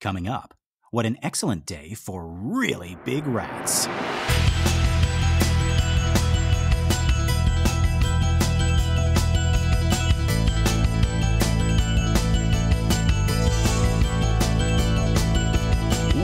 Coming up, what an excellent day for really big rats.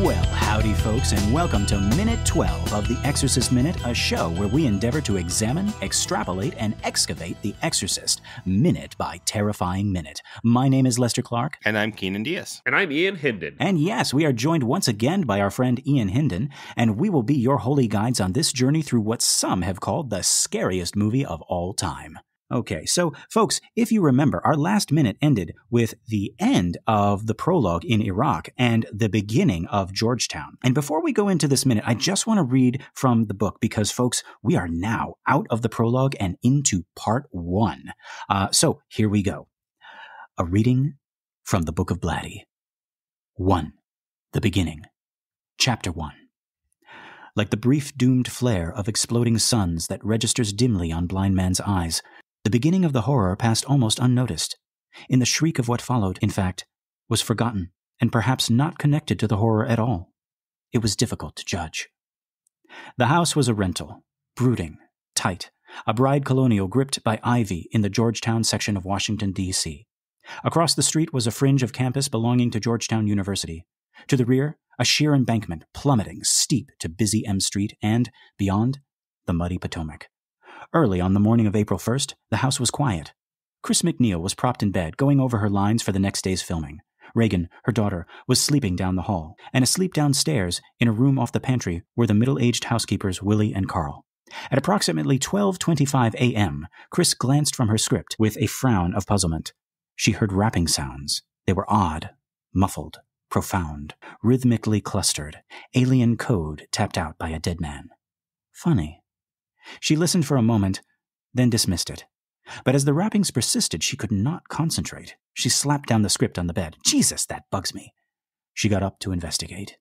Well, howdy folks, and welcome to Minute 12 of The Exorcist Minute, a show where we endeavor to examine, extrapolate, and excavate The Exorcist, minute by terrifying minute. My name is Lester Clark. And I'm Keenan Diaz. And I'm Ian Hinden. And yes, we are joined once again by our friend Ian Hinden, and we will be your holy guides on this journey through what some have called the scariest movie of all time. Okay, so folks, if you remember, our last minute ended with the end of the prologue in Iraq and the beginning of Georgetown. And before we go into this minute, I just want to read from the book because, folks, we are now out of the prologue and into part one. So here we go. A reading from the Book of Blatty. 1. The Beginning. Chapter 1. Like the brief doomed flare of exploding suns that registers dimly on blind man's eyes, the beginning of the horror passed almost unnoticed. In the shriek of what followed, in fact, was forgotten, and perhaps not connected to the horror at all. It was difficult to judge. The house was a rental, brooding, tight, a bride colonial gripped by ivy in the Georgetown section of Washington, D.C. Across the street was a fringe of campus belonging to Georgetown University. To the rear, a sheer embankment plummeting steep to busy M Street and, beyond, the muddy Potomac. Early on the morning of April 1st, the house was quiet. Chris McNeil was propped in bed, going over her lines for the next day's filming. Reagan, her daughter, was sleeping down the hall, and asleep downstairs in a room off the pantry were the middle-aged housekeepers Willie and Carl. At approximately 12:25 a.m., Chris glanced from her script with a frown of puzzlement. She heard rapping sounds. They were odd, muffled, profound, rhythmically clustered, alien code tapped out by a dead man. Funny. She listened for a moment, then dismissed it. But as the rappings persisted, she could not concentrate. She slapped down the script on the bed. Jesus, that bugs me. She got up to investigate.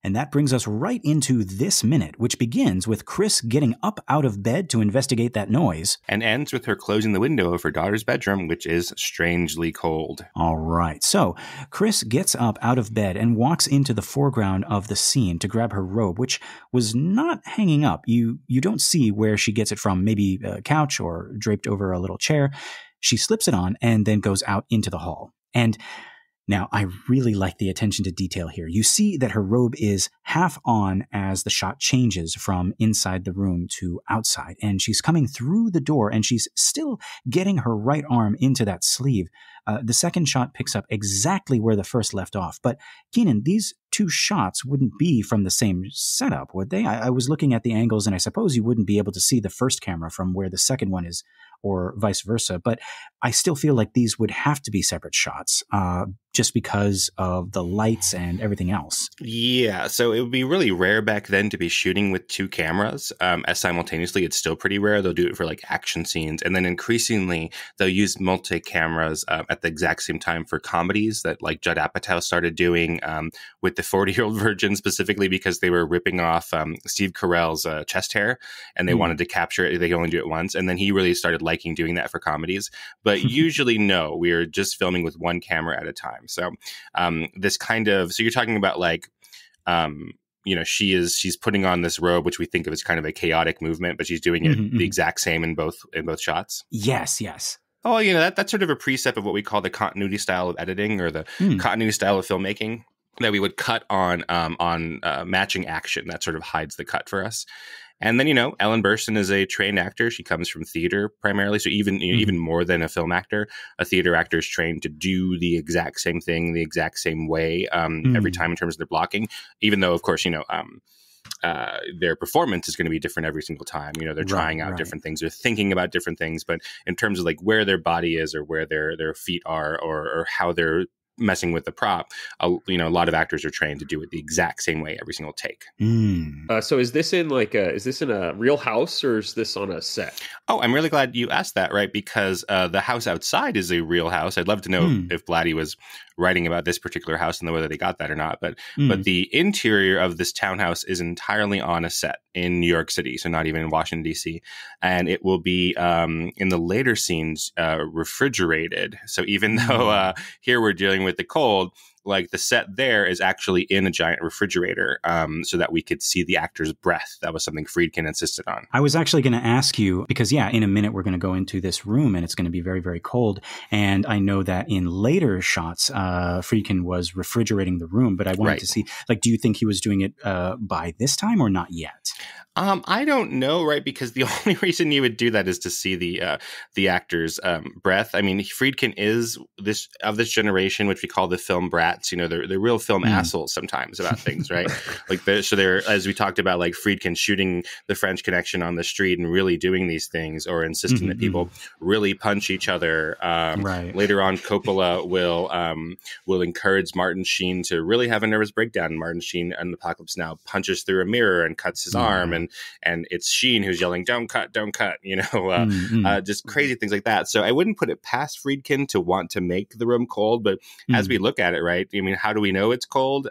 And that brings us right into this minute, which begins with Chris getting up out of bed to investigate that noise. And ends with her closing the window of her daughter's bedroom, which is strangely cold. All right. So Chris gets up out of bed and walks into the foreground of the scene to grab her robe, which was not hanging up. You don't see where she gets it from, maybe a couch or draped over a little chair. She slips it on and then goes out into the hall. And now, I really like the attention to detail here. You see that her robe is half on as the shot changes from inside the room to outside, and she's coming through the door, and she's still getting her right arm into that sleeve. The second shot picks up exactly where the first left off. But, Keenan, these two shots wouldn't be from the same setup, would they? I was looking at the angles, and I suppose you wouldn't be able to see the first camera from where the second one is, or vice versa. But I still feel like these would have to be separate shots, just because of the lights and everything else. Yeah, so it would be really rare back then to be shooting with two cameras as simultaneously. It's still pretty rare. They'll do it for like action scenes. And then increasingly, they'll use multi-cameras at the exact same time for comedies that like Judd Apatow started doing with the 40-Year-Old Virgin, specifically because they were ripping off Steve Carell's chest hair, and they wanted to capture it. They could only do it once. And then he really started liking doing that for comedies. But usually, no, we're just filming with one camera at a time. So this kind of, so you're talking about like, she's putting on this robe, which we think of as kind of a chaotic movement, but she's doing it the exact same in both shots. Yes. Oh, that's sort of a precept of what we call the continuity style of editing, or the continuity style of filmmaking, that we would cut on matching action. That sort of hides the cut for us. And then, Ellen Burstyn is a trained actor. She comes from theater primarily. So even more than a film actor, a theater actor is trained to do the exact same thing, the exact same way every time in terms of their blocking, even though, of course, their performance is going to be different every single time. They're trying out different things. They're thinking about different things. But in terms of like where their body is, or where their feet are, or how they're messing with the prop, a lot of actors are trained to do it the exact same way every single take. So is this in a real house, or is this on a set? Oh, I'm really glad you asked that, right? Because the house outside is a real house. I'd love to know if Blatty was writing about this particular house and whether they got that or not. But the interior of this townhouse is entirely on a set in New York City, so not even in Washington, D.C. And it will be, in the later scenes, refrigerated. So even though here we're dealing with the cold, like the set there is actually in a giant refrigerator, so that we could see the actor's breath. That was something Friedkin insisted on. I was actually going to ask you, because in a minute we're going to go into this room and it's going to be very, very cold. And I know that in later shots, Friedkin was refrigerating the room, but I wanted to see, like, do you think he was doing it by this time or not yet? I don't know, right? Because the only reason you would do that is to see the actor's breath. I mean, Friedkin is this generation, which we call the film brats. You know, they're real film assholes sometimes about things, right? Like, they're, as we talked about, like Friedkin shooting the French Connection on the street and really doing these things, or insisting that people really punch each other. Later on, Coppola will encourage Martin Sheen to really have a nervous breakdown. Martin Sheen in Apocalypse Now punches through a mirror and cuts his arm, and it's Sheen who's yelling, don't cut, you know, just crazy things like that. So I wouldn't put it past Friedkin to want to make the room cold, but as we look at it, right, I mean, how do we know it's cold?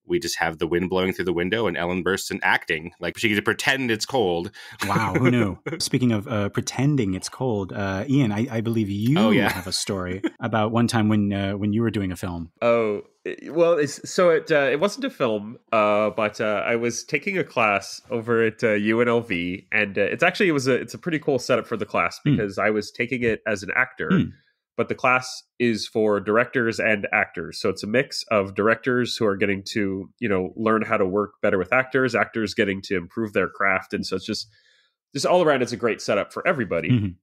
We just have the wind blowing through the window and Ellen bursts in acting. Like, she could pretend it's cold. Wow, who knew? Speaking of pretending it's cold, Ian, I believe you have a story about one time when you were doing a film. Oh, well, it wasn't a film, but I was taking a class over at UNLV, and it's a pretty cool setup for the class because I was taking it as an actor. But the class is for directors and actors. So it's a mix of directors who are getting to, learn how to work better with actors getting to improve their craft. And so it's just all around, it's a great setup for everybody.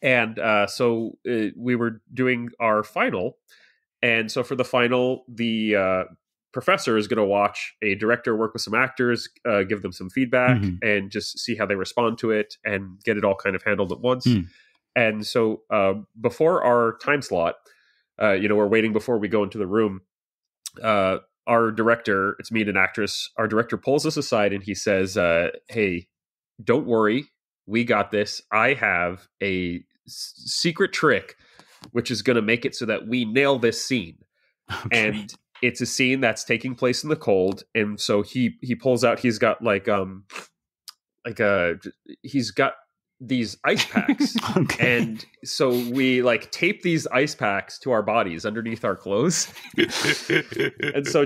And so we were doing our final. And so for the final, the professor is going to watch a director work with some actors, give them some feedback, and just see how they respond to it and get it all kind of handled at once. And so before our time slot, we're waiting before we go into the room. Our director, it's me and an actress, our director pulls us aside and he says, hey, don't worry. We got this. I have a secret trick, which is going to make it so that we nail this scene. Okay. And it's a scene that's taking place in the cold. And so he pulls out, he's got he's got these ice packs. Okay. And so we tape these ice packs to our bodies underneath our clothes. And so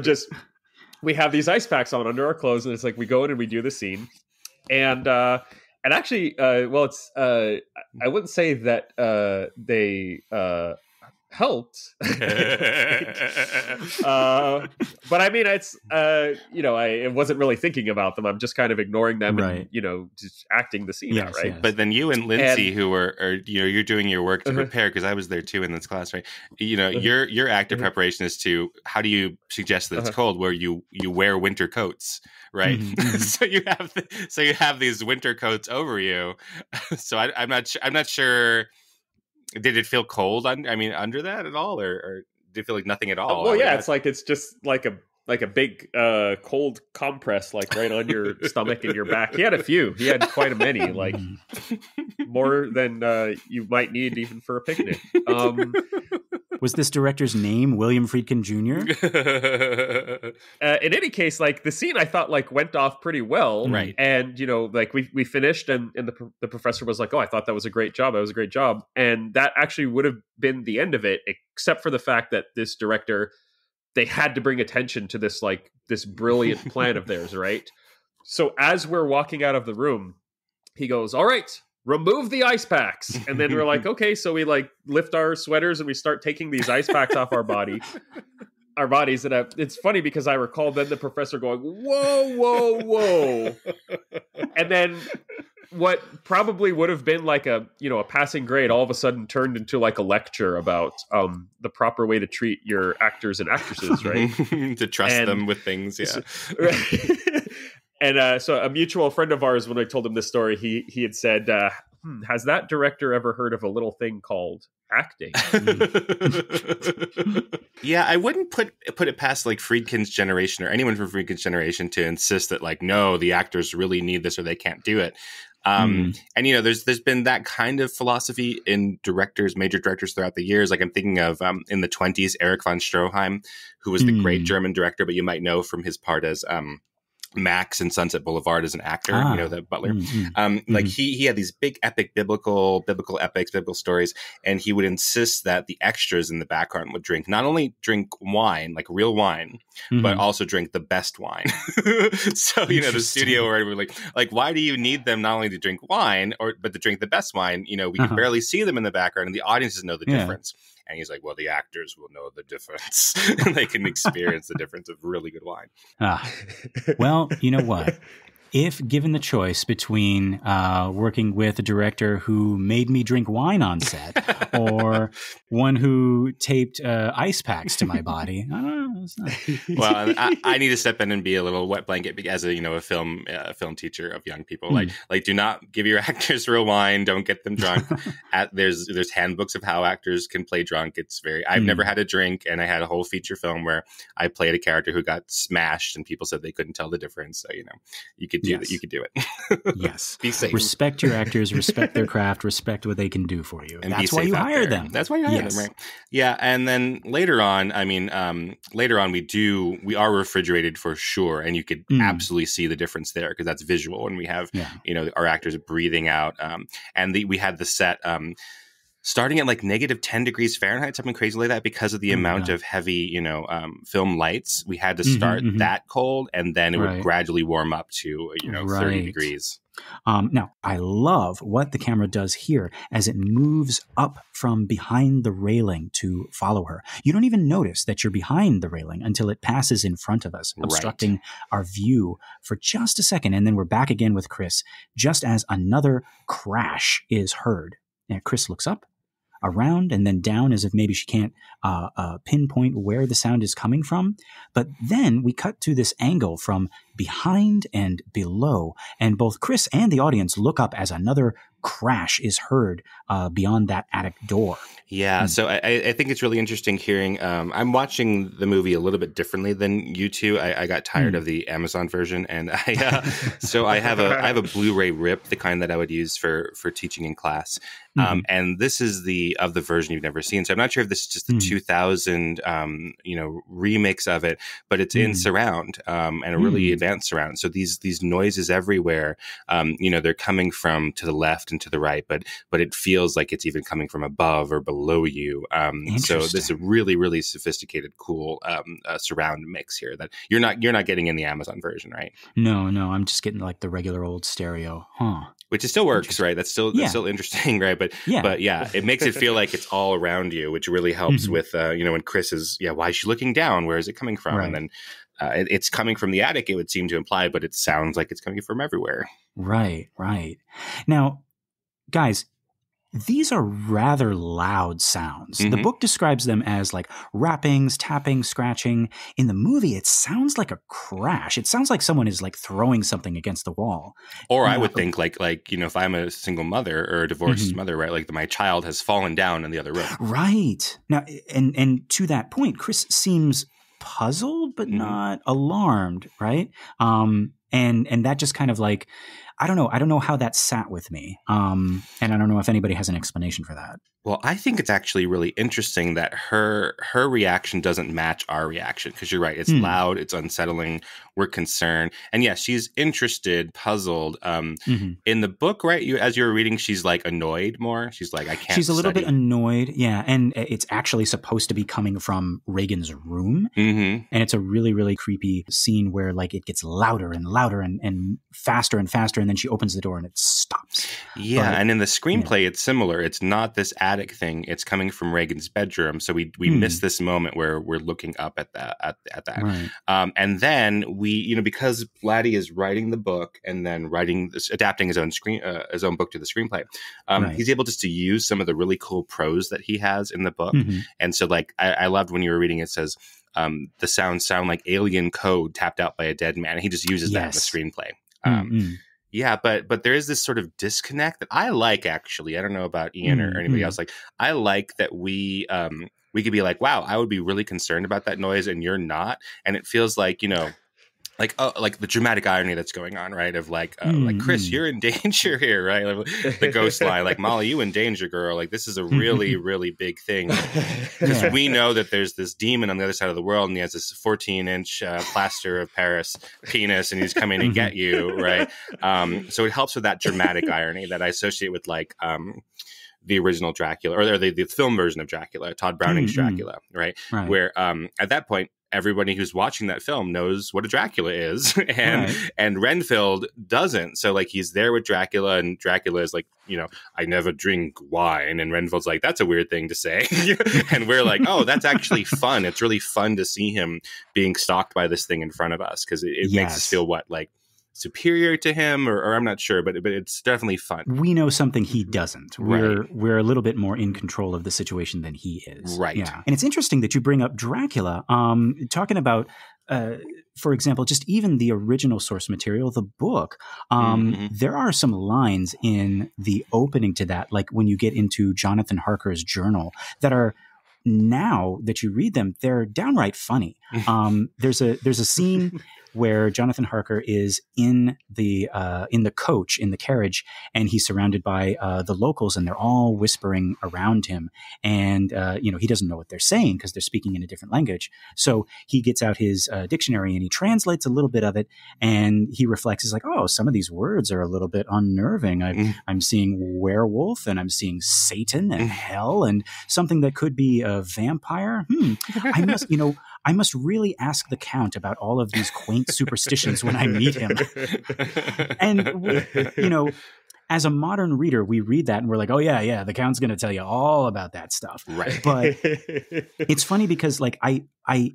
we have these ice packs on under our clothes, and it's like we go in and we do the scene. And actually, it's I wouldn't say that they helped. But I mean, it's I wasn't really thinking about them. I'm just kind of ignoring them, and just acting the scene out, right? Yes. But then you and Lindsay, who are you're doing your work to prepare, because I was there too in this class, right? Your active preparation is to, how do you suggest that it's cold, where you wear winter coats, right? So you have these winter coats over you. So I'm not sure. Did it feel cold? Under that at all, or did it feel like nothing at all? It's just like a big cold compress, right on your stomach and your back. He had a few. He had quite a many, more than you might need even for a picnic. Was this director's name William Friedkin Jr.? In any case, the scene I thought went off pretty well, right? And we finished, and the professor was like, "Oh, I thought that was a great job. That was a great job." And that actually would have been the end of it, except for the fact that this director, they had to bring attention to this this brilliant plan of theirs, right? So as we're walking out of the room, he goes, "All right, remove the ice packs." And then we're like, okay, so we lift our sweaters and we start taking these ice packs off our bodies. And it's funny because I recall then the professor going, whoa, whoa, whoa. And then what probably would have been a passing grade all of a sudden turned into a lecture about the proper way to treat your actors and actresses, right? To trust them with things. Yeah. Right. And so a mutual friend of ours, when I told him this story, he had said, has that director ever heard of a little thing called acting? Yeah, I wouldn't put it past Friedkin's generation or anyone from Friedkin's generation to insist that no, the actors really need this or they can't do it. And there's been that kind of philosophy in major directors throughout the years. I'm thinking of in the 1920s, Erich von Stroheim, who was the great German director, but you might know from his part as Max in Sunset Boulevard as an actor, the butler. Like he had these big epic biblical epics, biblical stories, and he would insist that the extras in the background would not only drink wine, like real wine, but also drink the best wine. So, the studio where we're like, why do you need them not only to drink wine but to drink the best wine? We can barely see them in the background and the audiences know the difference. And he's like, well, the actors will know the difference. They can experience the difference of really good wine. Well, you know what? If given the choice between working with a director who made me drink wine on set or one who taped ice packs to my body, I don't know. Well, I need to step in and be a little wet blanket as a film teacher of young people. Like, do not give your actors real wine. Don't get them drunk. There's handbooks of how actors can play drunk. It's I've never had a drink, and I had a whole feature film where I played a character who got smashed, and people said they couldn't tell the difference. So you could do that. You could do it. Yes. Be safe. Respect your actors, respect their craft, respect what they can do for you. And that's why you hire them. That's why you hire them, right? Yeah. And then later on, we are refrigerated for sure. And you could absolutely see the difference there because that's visual. And we have, our actors breathing out. And we had the set, starting at like negative 10 degrees Fahrenheit, something crazy like that, because of the amount of heavy, film lights. We had to start that cold, and then it would gradually warm up to, 30 degrees. Now, I love what the camera does here as it moves up from behind the railing to follow her. You don't even notice that you're behind the railing until it passes in front of us, obstructing our view for just a second. And then we're back again with Chris, just as another crash is heard. And Chris looks up, around, and then down as if maybe she can't pinpoint where the sound is coming from. But then we cut to this angle from behind and below, and both Chris and the audience look up as another crash is heard beyond that attic door. Yeah, so I think it's really interesting hearing. I'm watching the movie a little bit differently than you two. I got tired of the Amazon version, and so I have a Blu-ray rip, the kind that I would use for teaching in class. And this is the version you've never seen. So I'm not sure if this is just the 2000 remix of it, but it's in surround and a really advanced surround. So these noises everywhere, they're coming from to the left and to the right, but it feels like it's even coming from above or below you. So this is a really, really sophisticated, cool surround mix here that you're not getting in the Amazon version, right? No, I'm just getting like the regular old stereo, which it still works, right? That's still interesting, right? But it makes it feel like it's all around you, which really helps with when Chris is why is she looking down? Where is it coming from? And then it's coming from the attic, it would seem to imply, but it sounds like it's coming from everywhere. Right. Now, guys, these are rather loud sounds. The book describes them as like rappings, tapping, scratching. In the movie, it sounds like a crash. It sounds like someone is like throwing something against the wall. Or I would think like if I'm a single mother or a divorced mother, right? Like my child has fallen down in the other room. Right. Now, and to that point, Chris seems puzzled but not alarmed, right? And that just kind of like, I don't know how that sat with me. And I don't know if anybody has an explanation for that. Well, I think it's actually really interesting that her reaction doesn't match our reaction, because you're right. It's loud. It's unsettling. We're concerned. And yes, she's interested, puzzled. In the book, right, as you were reading, she's like annoyed more. She's like, I can't She's a little bit annoyed. Yeah. And it's actually supposed to be coming from Reagan's room. And it's a really, really creepy scene where like it gets louder and louder and faster and faster. And then she opens the door and it stops. Yeah. And in the screenplay, it's similar. It's not this attic thing. It's coming from Reagan's bedroom. So we miss this moment where we're looking up at that. Right. And then we, because Blatty is writing the book and then adapting his own book to the screenplay, he's able just to use some of the really cool prose that he has in the book. And so like, I loved when you were reading, it says, the sounds sound like alien code tapped out by a dead man. And he just uses that in the screenplay. Yeah, but there is this sort of disconnect that I like, actually. I don't know about Ian or anybody else. Like, I like that we could be like, wow, I would be really concerned about that noise and you're not. And it feels like, like the dramatic irony that's going on, right? Of like Chris, you're in danger here, right? Like, the ghost line, like Molly, you in danger, girl. Like this is a really, really big thing because we know that there's this demon on the other side of the world, and he has this 14-inch plaster of Paris penis, and he's coming to get you, right? So it helps with that dramatic irony that I associate with like the original Dracula or the film version of Dracula, Todd Browning's Dracula, right? Where at that point, everybody who's watching that film knows what a Dracula is, and Renfield doesn't. So like he's there with Dracula, and Dracula is like, I never drink wine, and Renfield's like, that's a weird thing to say, and we're like, oh, that's actually fun. It's really fun to see him being stalked by this thing in front of us because it makes us feel like superior to him, or I'm not sure, but it's definitely fun. We know something he doesn't. We're a little bit more in control of the situation than he is. Right. Yeah. And it's interesting that you bring up Dracula, talking about, for example, just even the original source material, the book. There are some lines in the opening to that, like when you get into Jonathan Harker's journal, that are, now that you read them, they're downright funny. There's a scene where Jonathan Harker is in the coach, in the carriage, and he's surrounded by the locals, and they're all whispering around him. And, he doesn't know what they're saying because they're speaking in a different language. So he gets out his dictionary and he translates a little bit of it, and he reflects. He's like, oh, some of these words are a little bit unnerving. I'm seeing werewolf, and I'm seeing Satan and hell, and something that could be a vampire. I must really ask the Count about all of these quaint superstitions when I meet him. And, as a modern reader, we read that and we're like, oh, yeah, the Count's going to tell you all about that stuff. Right. But it's funny because, like, I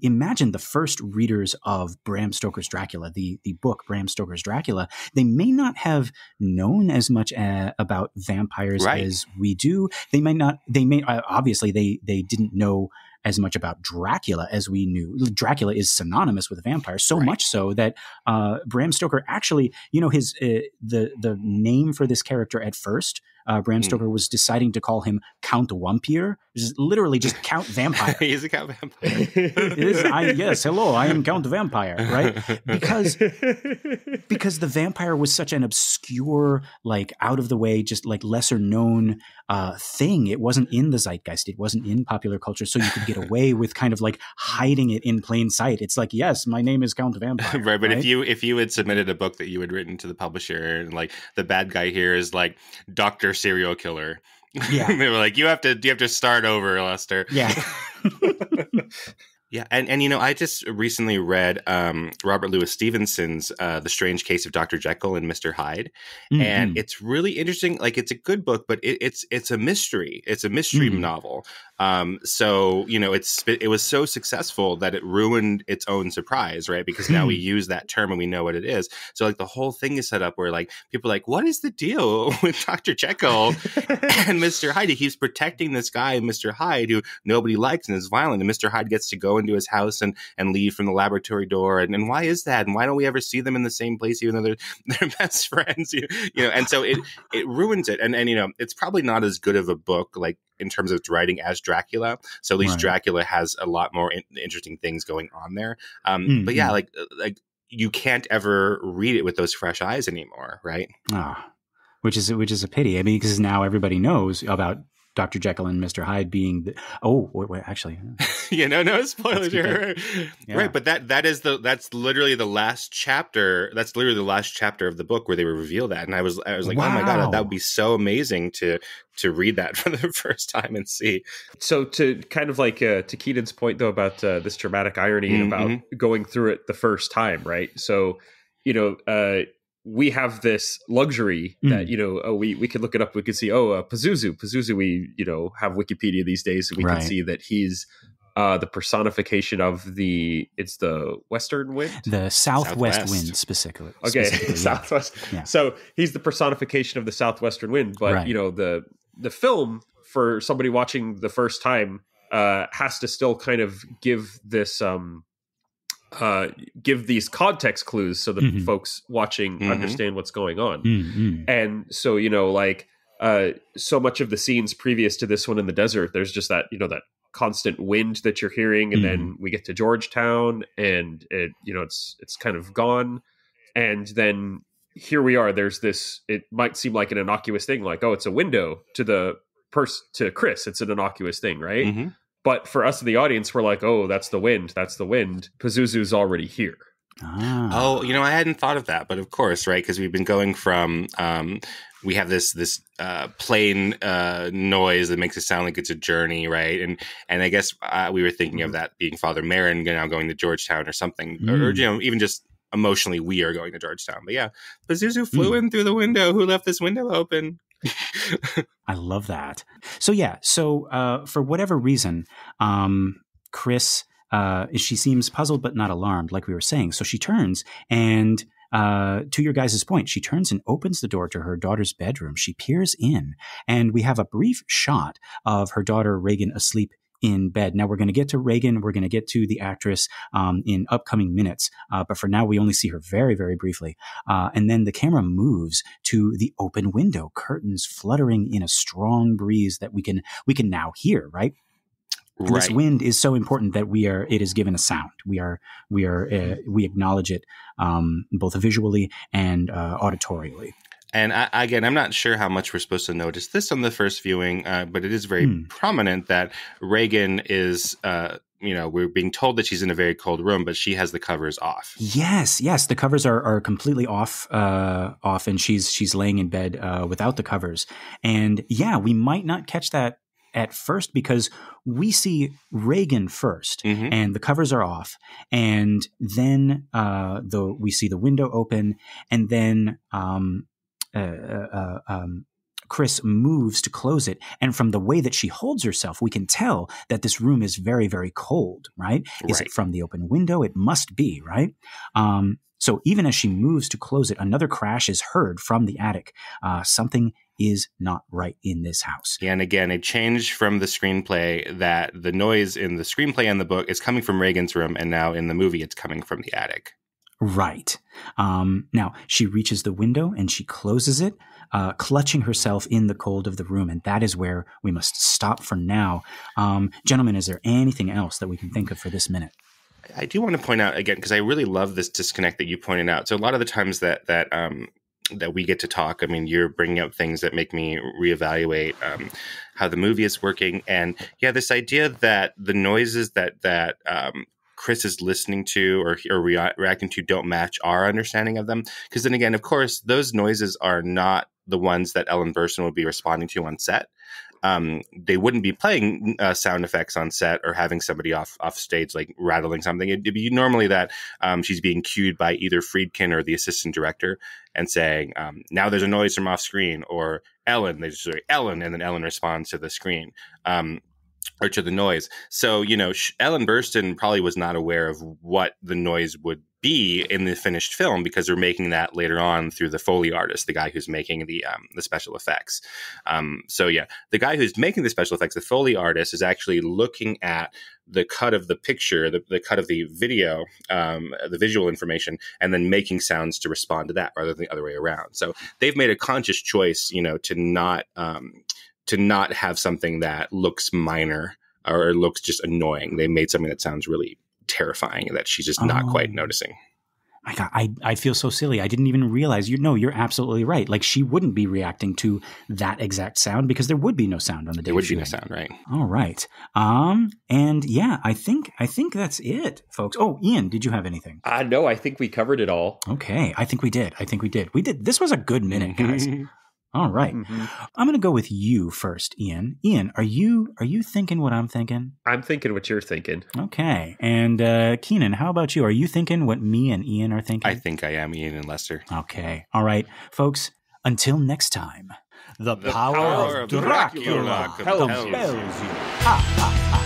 imagine the first readers of Bram Stoker's Dracula, the book Bram Stoker's Dracula, they may not have known as much about vampires as we do. Obviously, they didn't know as much about Dracula as we knew. Dracula is synonymous with vampire, so much so that Bram Stoker actually, his the name for this character at first, Bram Stoker was deciding to call him Count Vampire, which is literally just Count Vampire. He's a Count Vampire. Yes, hello, I am Count Vampire, right? Because the vampire was such an obscure, like out of the way, just like lesser known thing. It wasn't in the zeitgeist. It wasn't in popular culture. So you could get away with kind of like hiding it in plain sight. It's like, yes, my name is Count Vampire. Right. But if you had submitted a book that you had written to the publisher, and like the bad guy here is like Dr. Serial Killer. Yeah. They were like, you have to start over, Lester. Yeah. Yeah, and I just recently read Robert Louis Stevenson's The Strange Case of Dr. Jekyll and Mr. Hyde, and it's really interesting. Like, it's a good book, but it's a mystery. It's a mystery novel. So it was so successful that it ruined its own surprise, right? Because now we use that term and we know what it is. So like the whole thing is set up where like people are like, what is the deal with Dr. Jekyll and Mr. Hyde? He keeps protecting this guy, Mr. Hyde, who nobody likes and is violent, and Mr. Hyde gets to go into his house and leave from the laboratory door. And why is that? And why don't we ever see them in the same place, even though they're best friends? And so it ruins it. And it's probably not as good of a book, like in terms of its writing, as Dracula. So at least Dracula has a lot more interesting things going on there. But yeah, like you can't ever read it with those fresh eyes anymore, right? Which is a pity. I mean, because now everybody knows about Dr. Jekyll and Mr. Hyde being actually. No spoilers here. Yeah. Right, but that's literally the last chapter. That's literally the last chapter of the book where they reveal that, and I was like, wow. Oh my god, that would be so amazing to read that for the first time and see. So to kind of like to Keaton's point though about this dramatic irony and about going through it the first time, right? So we have this luxury that, we could look it up. We could see, Pazuzu. Pazuzu, we, have Wikipedia these days. So we can see that he's the personification of it's the Western wind? The Southwest wind, specifically. Okay, Southwest. Yeah. So he's the personification of the Southwestern wind. But, the film, for somebody watching the first time, has to still kind of give this... give these context clues so that folks watching understand what's going on. And so, so much of the scenes previous to this one in the desert, there's just that, that constant wind that you're hearing, and then we get to Georgetown, and it's kind of gone, and then here we are. There's this. It might seem like an innocuous thing, like, oh, it's a window to to Chris. It's an innocuous thing, right? Mm-hmm. But for us in the audience, we're like, oh, that's the wind. That's the wind. Pazuzu's already here. Ah. Oh, I hadn't thought of that, but of course, right? Because we've been going from we have this plain noise that makes it sound like it's a journey, right? And I guess we were thinking of that being Father Marin now going to Georgetown or something, or even just emotionally we are going to Georgetown. But yeah, Pazuzu flew in through the window. Who left this window open? I love that. So for whatever reason, Chris. She seems puzzled but not alarmed, like we were saying. So she turns and, to your guys' point, she turns and opens the door to her daughter's bedroom. She peers in, and we have a brief shot of her daughter Reagan asleep in bed. Now we're going to get to Reagan. We're going to get to the actress in upcoming minutes. But for now, we only see her very, very briefly. And then the camera moves to the open window, curtains fluttering in a strong breeze that we can now hear, right? And this wind is so important that it is given a sound. We acknowledge it both visually and auditorially. And I'm not sure how much we're supposed to notice this on the first viewing, but it is very prominent that Reagan is, we're being told that she's in a very cold room, but she has the covers off. Yes. The covers are completely off, and she's laying in bed without the covers. And yeah, we might not catch that at first because we see Reagan first and the covers are off, and then we see the window open, and then Chris moves to close it, and from the way that she holds herself, we can tell that this room is very, very cold, right? Is it from the open window? It must be, right? So even as she moves to close it, another crash is heard from the attic. Something is not right in this house. Yeah, and again, a change from the screenplay, that the noise in the screenplay and the book is coming from Reagan's room, and now in the movie it's coming from the attic. Right. Now, she reaches the window and she closes it, clutching herself in the cold of the room, and that is where we must stop for now. Gentlemen, is there anything else that we can think of for this minute? I do want to point out again, because I really love this disconnect that you pointed out. So a lot of the times that we get to talk, I mean, you're bringing up things that make me reevaluate how the movie is working. And yeah, this idea that the noises that Chris is listening to or reacting to don't match our understanding of them. Because then again, of course, those noises are not the ones that Ellen Burstyn would be responding to on set. They wouldn't be playing sound effects on set or having somebody off stage, like rattling something. It'd be normally that she's being cued by either Friedkin or the assistant director and saying, now there's a noise from off screen, or Ellen, they just say Ellen, and then Ellen responds to the screen. Or to the noise. So, Ellen Burstyn probably was not aware of what the noise would be in the finished film, because they're making that later on through the Foley artist, the guy who's making the special effects. So yeah, the guy who's making the special effects, the Foley artist, is actually looking at the cut of the picture, the cut of the video, the visual information, and then making sounds to respond to that rather than the other way around. So they've made a conscious choice, to not have something that looks minor or looks just annoying. They made something that sounds really terrifying that she's just not quite noticing. My God, I feel so silly. I didn't even realize. You're absolutely right. Like, she wouldn't be reacting to that exact sound because there would be no sound on the day. There would be no sound, right? All right. And yeah, I think that's it, folks. Oh, Ian, did you have anything? No, I think we covered it all. Okay, I think we did. This was a good minute, guys. All right. I'm going to go with you first, Ian. Ian, are you thinking what I'm thinking? I'm thinking what you're thinking. Okay. And Keenan, how about you? Are you thinking what me and Ian are thinking? I think I am Ian and Lester. Okay. All right. Folks, until next time, the power of Dracula compels you. Ha, ha, ha.